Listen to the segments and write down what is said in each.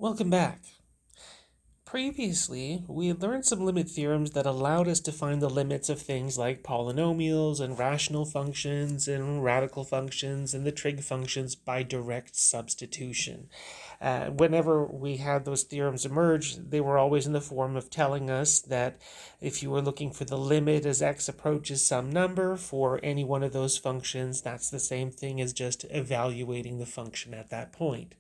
Welcome back. Previously, we had learned some limit theorems that allowed us to find the limits of things like polynomials and rational functions and radical functions and the trig functions by direct substitution. Whenever we had those theorems emerge, they were always in the form of telling us that if you were looking for the limit as x approaches some number for any one of those functions, that's the same thing as just evaluating the function at that point.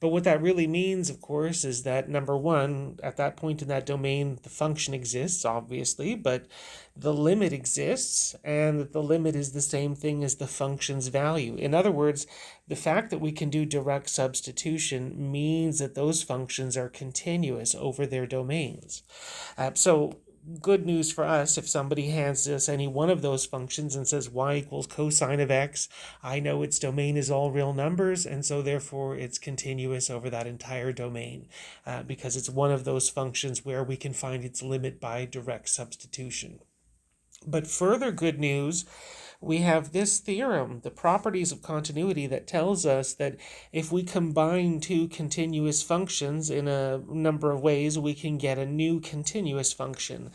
But what that really means, of course, is that number one, at that point in that domain, the function exists, obviously, but the limit exists, and that the limit is the same thing as the function's value. In other words, the fact that we can do direct substitution means that those functions are continuous over their domains. So good news for us, if somebody hands us any one of those functions and says y equals cosine of x, I know its domain is all real numbers, and so therefore it's continuous over that entire domain because it's one of those functions where we can find its limit by direct substitution. But further good news, we have this theorem, the properties of continuity, that tells us that if we combine two continuous functions in a number of ways, we can get a new continuous function.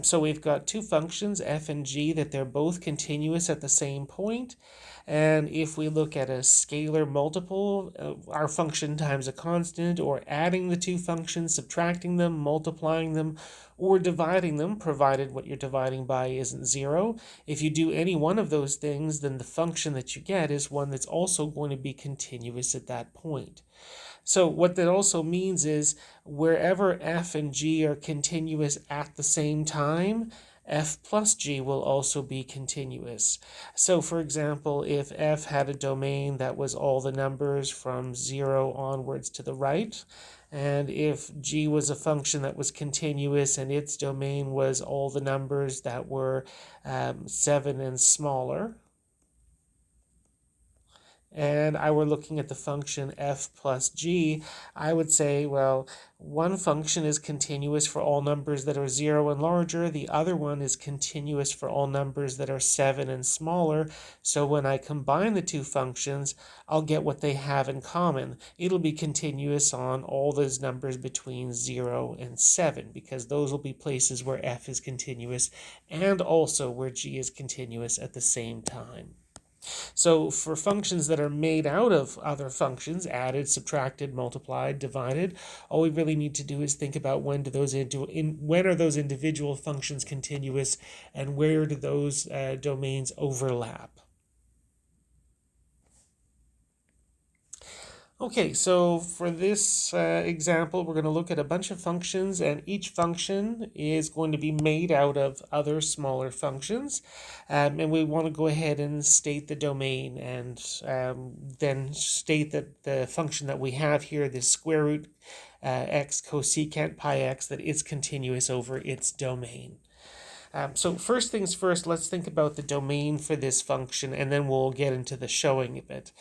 So we've got two functions, f and g, that they're both continuous at the same point. And if we look at a scalar multiple, our function times a constant, or adding the two functions, subtracting them, multiplying them, or dividing them, provided what you're dividing by isn't zero. If you do any one of those things, then the function that you get is one that's also going to be continuous at that point. So what that also means is wherever f and g are continuous at the same time, f plus g will also be continuous. So for example, if f had a domain that was all the numbers from 0 onwards to the right, and if g was a function that was continuous and its domain was all the numbers that were 7 and smaller, and I were looking at the function f plus g, I would say, well, one function is continuous for all numbers that are 0 and larger, the other one is continuous for all numbers that are 7 and smaller, so when I combine the two functions, I'll get what they have in common. It'll be continuous on all those numbers between 0 and 7, because those will be places where f is continuous, and also where g is continuous at the same time. So for functions that are made out of other functions, added, subtracted, multiplied, divided, all we really need to do is think about when are those individual functions continuous and where do those domains overlap. Okay, so for this example, we're going to look at a bunch of functions, and each function is going to be made out of other smaller functions. And we want to go ahead and state the domain, and then state that the function that we have here, this square root x cosecant pi x, that it's continuous over its domain. So first things first, let's think about the domain for this function, and then we'll get into the showing of it.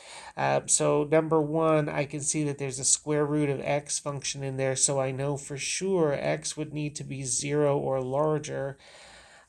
So number one, I can see that there's a square root of x function in there, so I know for sure x would need to be 0 or larger.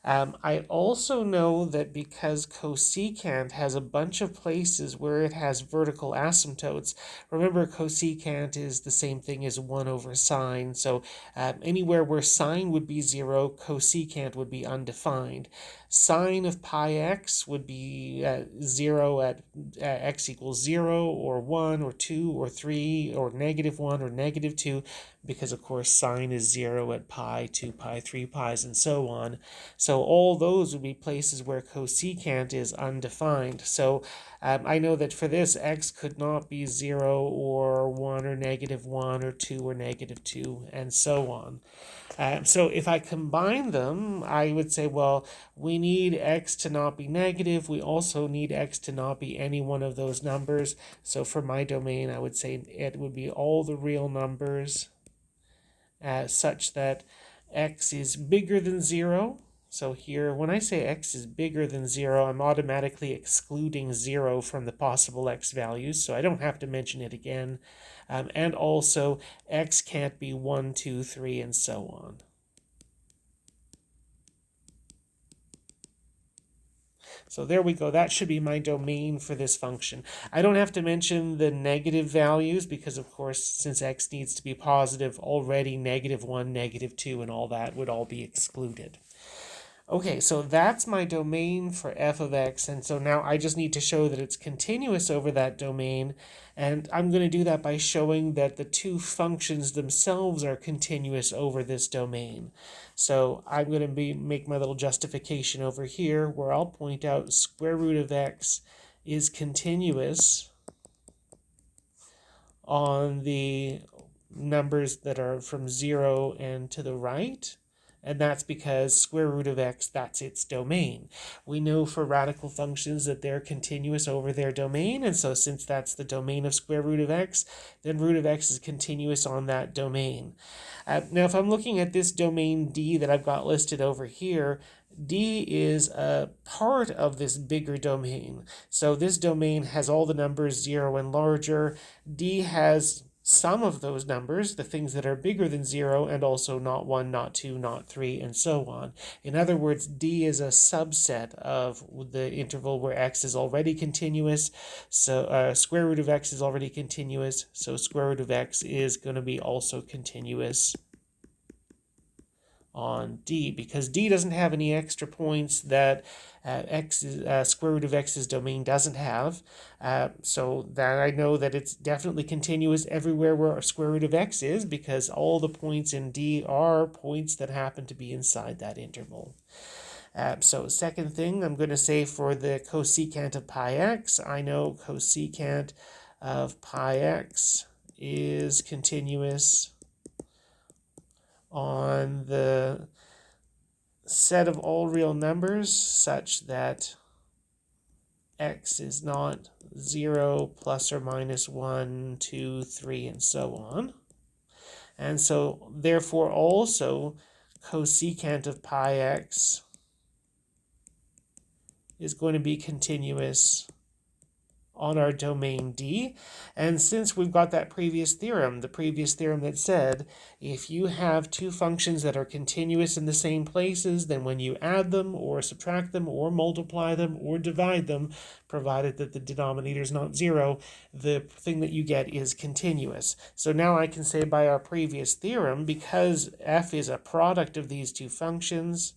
I also know that because cosecant has a bunch of places where it has vertical asymptotes, remember cosecant is the same thing as 1 over sine, so anywhere where sine would be 0, cosecant would be undefined. Sine of pi x would be 0 at x equals 0, or 1, or 2, or 3, or -1, or -2, because of course sine is 0 at pi, 2 pi, 3 pi's, and so on. So all those would be places where cosecant is undefined. So I know that for this, x could not be 0 or 1 or -1 or 2 or -2, and so on. So if I combine them, I would say, well, we need x to not be negative. We also need x to not be any one of those numbers. So for my domain, I would say it would be all the real numbers such that x is bigger than 0. So here, when I say x is bigger than 0, I'm automatically excluding 0 from the possible x values, so I don't have to mention it again. And also, x can't be 1, 2, 3, and so on. So there we go. That should be my domain for this function. I don't have to mention the negative values because, of course, since x needs to be positive, already -1, -2, and all that would all be excluded. Okay, so that's my domain for f of x, and so now I just need to show that it's continuous over that domain, and I'm going to do that by showing that the two functions themselves are continuous over this domain. So I'm going to make my little justification over here where I'll point out square root of x is continuous on the numbers that are from 0 and to the right. And that's because square root of x, that's its domain. We know for radical functions that they're continuous over their domain, and so since that's the domain of square root of x, then root of x is continuous on that domain. Now, if I'm looking at this domain D that I've got listed over here, D is a part of this bigger domain. So this domain has all the numbers 0 and larger. D has some of those numbers, the things that are bigger than 0, and also not 1, not 2, not 3, and so on. In other words, D is a subset of the interval where x is already continuous. So square root of x is already continuous, so square root of x is going to be also continuous on D, because D doesn't have any extra points that square root of x's domain doesn't have. So that I know that it's definitely continuous everywhere where square root of x is, because all the points in D are points that happen to be inside that interval. So second thing I'm going to say for the cosecant of pi x, I know cosecant of pi x is continuous on the set of all real numbers such that x is not 0, plus or minus 1, 2, 3, and so on. And so therefore also cosecant of pi x is going to be continuous on our domain D. And since we've got that previous theorem, the previous theorem that said if you have two functions that are continuous in the same places, then when you add them or subtract them or multiply them or divide them, provided that the denominator is not 0, the thing that you get is continuous. So now I can say by our previous theorem, because f is a product of these two functions,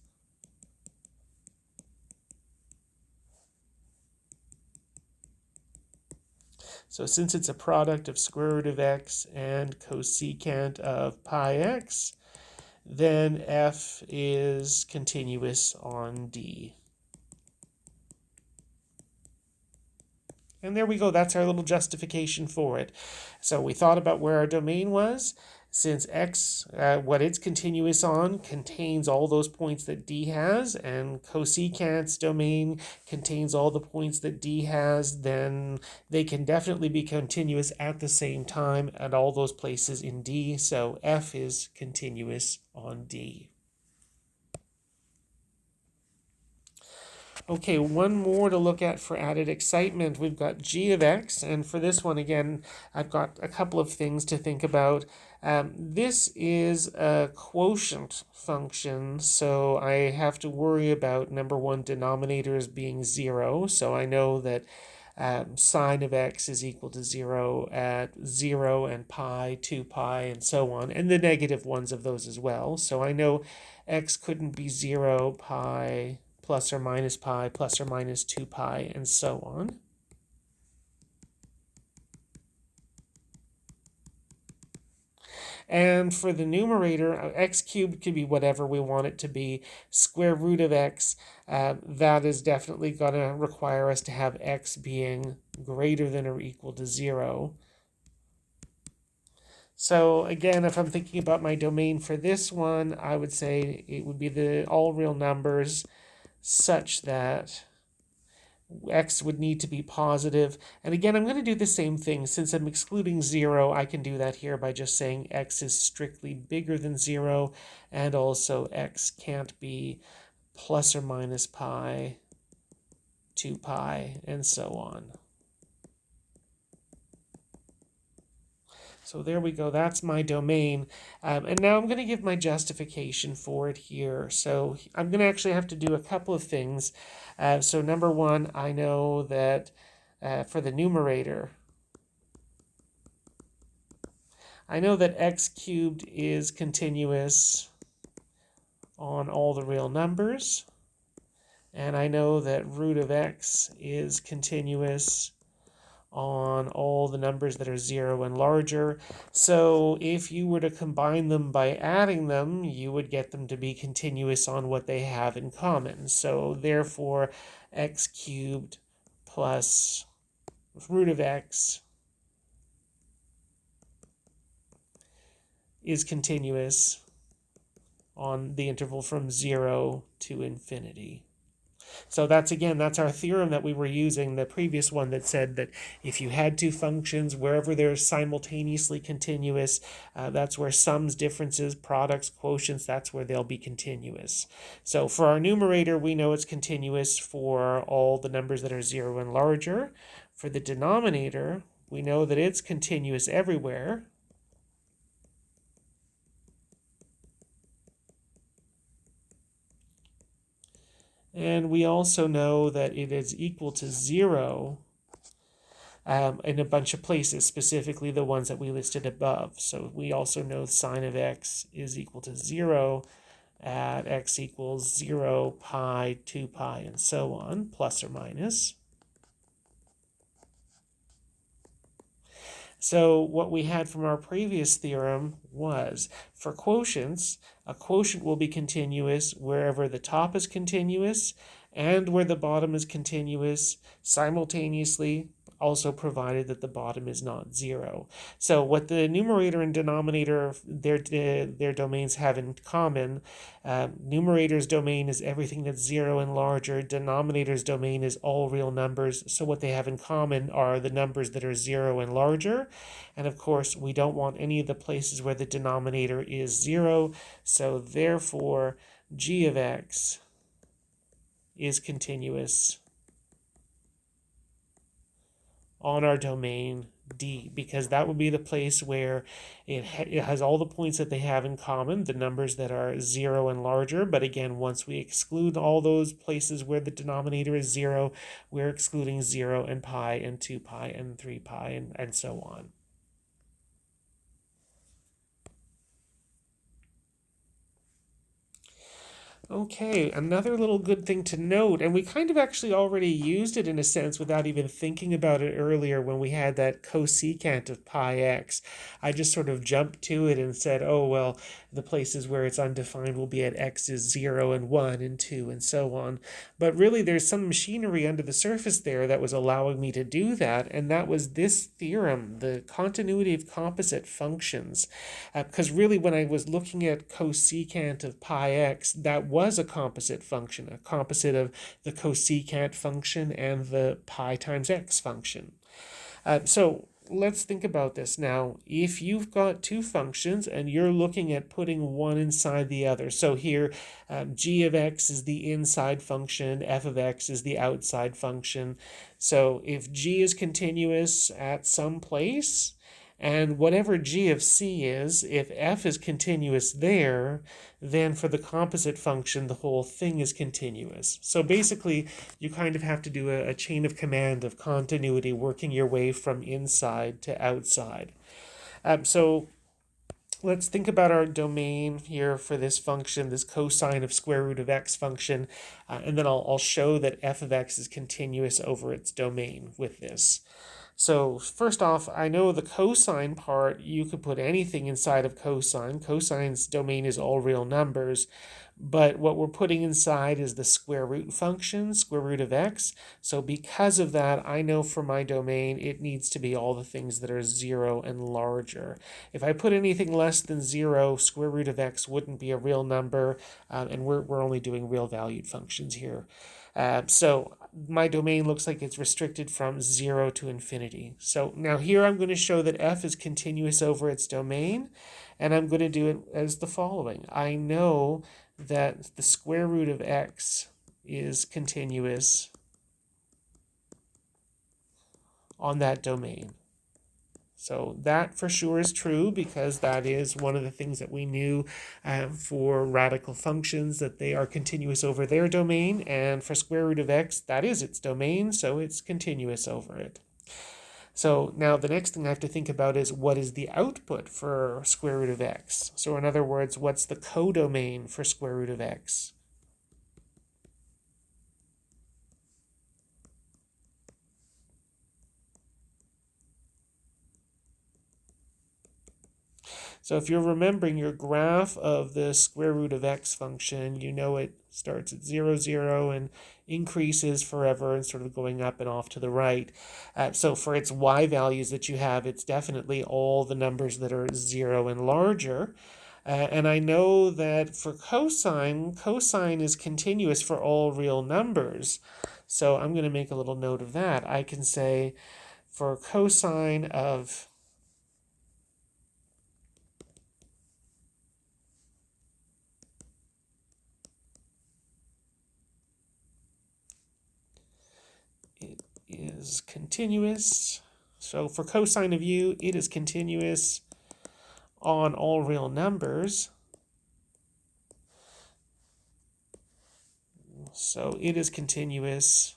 so since it's a product of square root of x and cosecant of pi x, then f is continuous on D. And there we go. That's our little justification for it. So we thought about where our domain was. Since x, what it's continuous on, contains all those points that D has, and cosecant's domain contains all the points that D has, then they can definitely be continuous at the same time at all those places in D. So f is continuous on D. Okay, one more to look at for added excitement. We've got g of x, and for this one, again, I've got a couple of things to think about. This is a quotient function, so I have to worry about, number one, denominators being 0, so I know that sine of x is equal to 0 at 0 and pi, 2 pi, and so on, and the negative ones of those as well. So I know x couldn't be 0, pi, plus or minus pi, plus or minus 2 pi, and so on. And for the numerator, x cubed can be whatever we want it to be. Square root of x, that is definitely going to require us to have x being greater than or equal to 0. So again, if I'm thinking about my domain for this one, I would say it would be the all real numbers such that x would need to be positive. And again, I'm going to do the same thing. Since I'm excluding 0, I can do that here by just saying x is strictly bigger than 0, and also x can't be plus or minus pi, 2 pi, and so on. So there we go, that's my domain. And now I'm going to give my justification for it here. So I'm going to actually have to do a couple of things. So number one, I know that for the numerator, I know that x cubed is continuous on all the real numbers. And I know that root of x is continuous on all the numbers that are 0 and larger. So if you were to combine them by adding them, you would get them to be continuous on what they have in common. So therefore, x cubed plus root of x is continuous on the interval from 0 to infinity. So that's our theorem that we were using, the previous one that said that if you had two functions, wherever they're simultaneously continuous, that's where sums, differences, products, quotients, that's where they'll be continuous. So for our numerator, we know it's continuous for all the numbers that are 0 and larger. For the denominator, we know that it's continuous everywhere. And we also know that it is equal to 0 in a bunch of places, specifically the ones that we listed above. So we also know sine of x is equal to 0 at x equals 0, pi, 2 pi, and so on, plus or minus. So what we had from our previous theorem was, for quotients, a quotient will be continuous wherever the top is continuous and where the bottom is continuous simultaneously, also provided that the bottom is not 0. So what the numerator and denominator, their domains have in common, numerator's domain is everything that's 0 and larger, denominator's domain is all real numbers. So what they have in common are the numbers that are 0 and larger. And of course, we don't want any of the places where the denominator is 0. So therefore, g of x is continuous on our domain D, because that would be the place where it has all the points that they have in common, the numbers that are 0 and larger. But again, once we exclude all those places where the denominator is 0, we're excluding 0 and pi and 2 pi and 3 pi and so on. Okay, another little good thing to note, and we kind of actually already used it in a sense without even thinking about it earlier when we had that cosecant of pi x. I just sort of jumped to it and said, oh, well, the places where it's undefined will be at x is 0 and 1 and 2 and so on. But really, there's some machinery under the surface there that was allowing me to do that, and that was this theorem, the continuity of composite functions. Because really, when I was looking at cosecant of pi x, that was a composite function, a composite of the cosecant function and the pi times x function. So let's think about this now. If you've got two functions and you're looking at putting one inside the other, so here g of x is the inside function, f of x is the outside function. So if g is continuous at some place, and whatever g of c is, if f is continuous there, then for the composite function, the whole thing is continuous. So basically, you kind of have to do a chain of command of continuity, working your way from inside to outside. So let's think about our domain here for this function, this cosine of square root of x function, and then I'll show that f of x is continuous over its domain with this. So first off, I know the cosine part, you could put anything inside of cosine. Cosine's domain is all real numbers, but what we're putting inside is the square root function, square root of x. So because of that, I know for my domain, it needs to be all the things that are 0 and larger. If I put anything less than 0, square root of x wouldn't be a real number, and we're only doing real valued functions here. So my domain looks like it's restricted from 0 to infinity. So now here I'm going to show that f is continuous over its domain, and I'm going to do it as the following. I know that the square root of x is continuous on that domain. So that for sure is true, because that is one of the things that we knew for radical functions, that they are continuous over their domain, and for square root of x, that is its domain, so it's continuous over it. So now the next thing I have to think about is, what is the output for square root of x? So in other words, what's the codomain for square root of x? So if you're remembering your graph of the square root of x function, you know it starts at 0, 0 and increases forever and sort of going up and off to the right. So for its y values that you have, it's definitely all the numbers that are 0 and larger. And I know that for cosine is continuous for all real numbers. So I'm going to make a little note of that. I can say for cosine of it is continuous. So for cosine of u, it is continuous on all real numbers. So it is continuous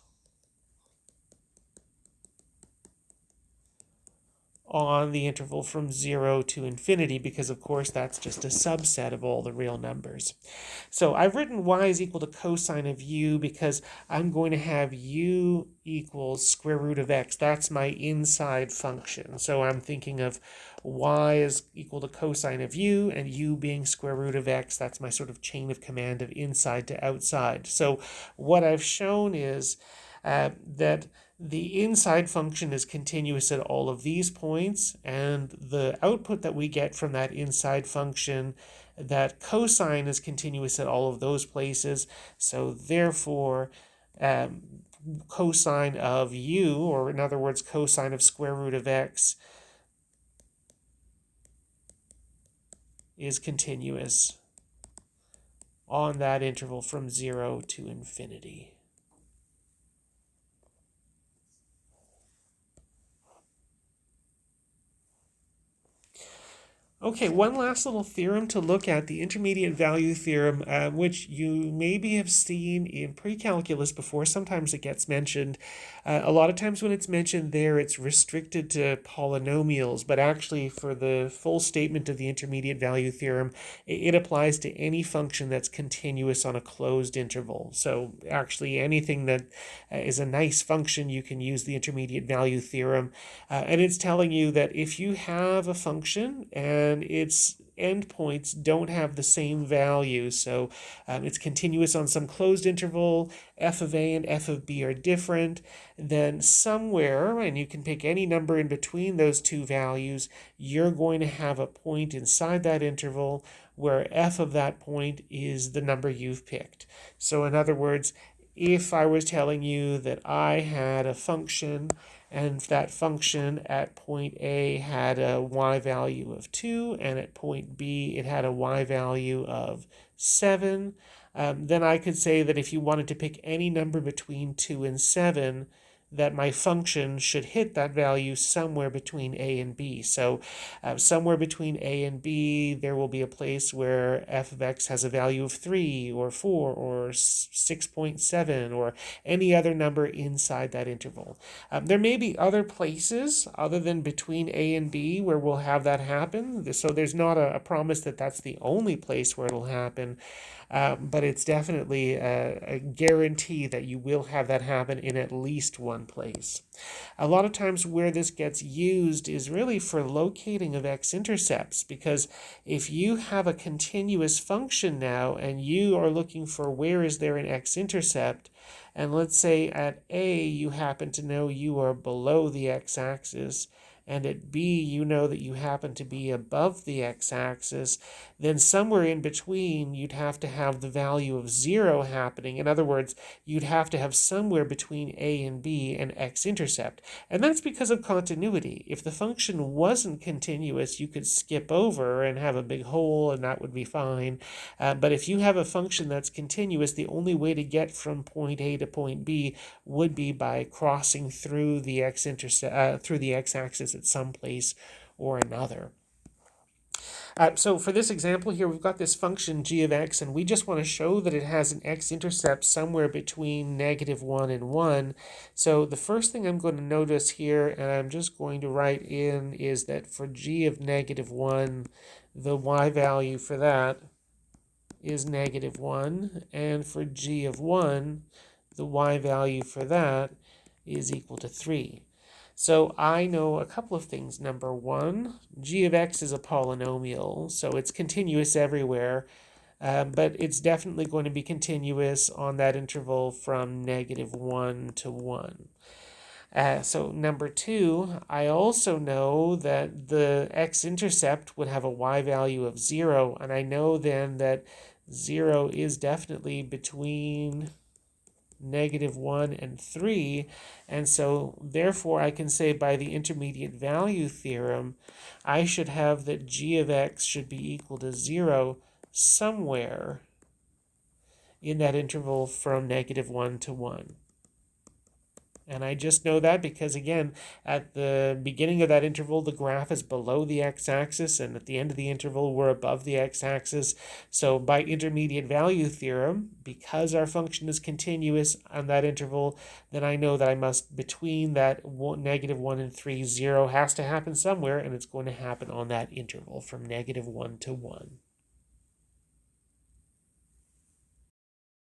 on the interval from 0 to infinity, because of course that's just a subset of all the real numbers. So I've written y is equal to cosine of u because I'm going to have u equals square root of x. That's my inside function. So I'm thinking of y is equal to cosine of u, and u being square root of x. That's my sort of chain of command of inside to outside. So what I've shown is that the inside function is continuous at all of these points, and the output that we get from that inside function, that cosine is continuous at all of those places. So therefore, cosine of u, or in other words, cosine of square root of x, is continuous on that interval from 0 to infinity. Okay, one last little theorem to look at, the intermediate value theorem, which you maybe have seen in pre-calculus before. Sometimes it gets mentioned. A lot of times when it's mentioned there, it's restricted to polynomials, but actually for the full statement of the intermediate value theorem, it applies to any function that's continuous on a closed interval. So actually anything that is a nice function, you can use the intermediate value theorem. And it's telling you that if you have a function and its endpoints don't have the same value, so it's continuous on some closed interval, f of a and f of b are different, then somewhere, and you can pick any number in between those two values, you're going to have a point inside that interval where f of that point is the number you've picked. So in other words, if I was telling you that I had a function, and that function at point A had a y value of 2, and at point B it had a y value of 7, then I could say that if you wanted to pick any number between 2 and 7, that my function should hit that value somewhere between A and B. So somewhere between A and B, there will be a place where f of x has a value of 3 or 4 or 6.7 or any other number inside that interval. There may be other places other than between A and B where we'll have that happen. So there's not a promise that that's the only place where it'll happen. But it's definitely a guarantee that you will have that happen in at least one place. A lot of times where this gets used is really for locating of x-intercepts, because if you have a continuous function now and you are looking for where is there an x-intercept, and let's say at A you happen to know you are below the x-axis, and at B you know that you happen to be above the x-axis, then somewhere in between you'd have to have the value of 0 happening. In other words, you'd have to have somewhere between A and B an x-intercept. And that's because of continuity. If the function wasn't continuous, you could skip over and have a big hole, and that would be fine. But if you have a function that's continuous, the only way to get from point A to point B would be by crossing through the x-axis at some place or another. So for this example here, we've got this function g of x, and we just want to show that it has an x-intercept somewhere between -1 and 1. So the first thing I'm going to notice here, and I'm just going to write in, is that for g of -1, the y value for that is -1, and for g of 1, the y value for that is equal to 3. So I know a couple of things. Number one, g of x is a polynomial, so it's continuous everywhere, but it's definitely going to be continuous on that interval from -1 to 1. So number two, I also know that the x-intercept would have a y value of 0, and I know then that 0 is definitely between -1 and 3, and so therefore I can say by the intermediate value theorem I should have that g of x should be equal to 0 somewhere in that interval from -1 to 1. And I just know that because, again, at the beginning of that interval, the graph is below the x-axis, and at the end of the interval, we're above the x-axis. So by intermediate value theorem, because our function is continuous on that interval, then I know that I must, between that -1 and 3, 0 has to happen somewhere, and it's going to happen on that interval from -1 to 1.